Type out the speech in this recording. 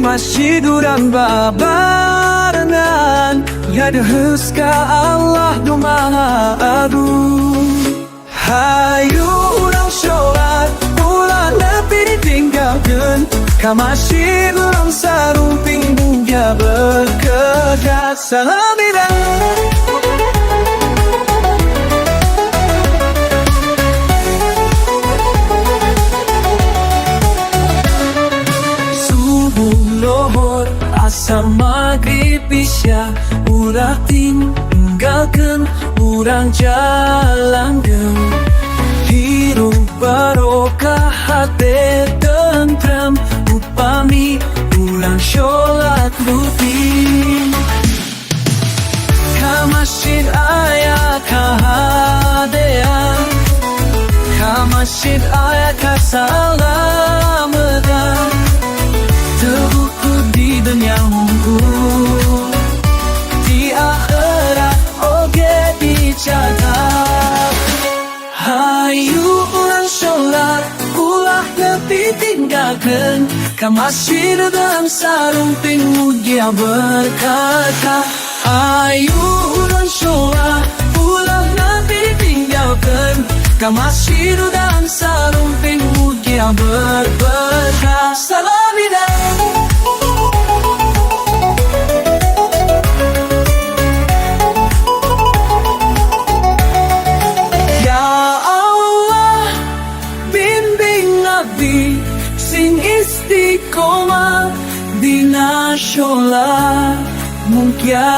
masjiduran babarengan, ya dehus ka Allah nu Maha Agung. Hayu urang sholat ulah nepi ditinggalkeun, ka masjid urang sarumping mugia berkah. Salamiran lohor asa maghrib isya, ulah tinggalkeun urang jalangkeun. Hirup barokah hate tentrem, upami ulang sholat rutin. Ka masjid aya kahadean, ka masjid aya kasalametan, tebuku di dunia unggul, di akhirat oge dicatat. Hayu urang sholat ulah nepi tinggalkeun, ka masjid dan sarumping mugia berkah. Hayu urang sholat ulah nepi tinggalkeun, ka masjid dan sarumping mugia berkah. Salamiran sing istiqomah dina sholat, mugia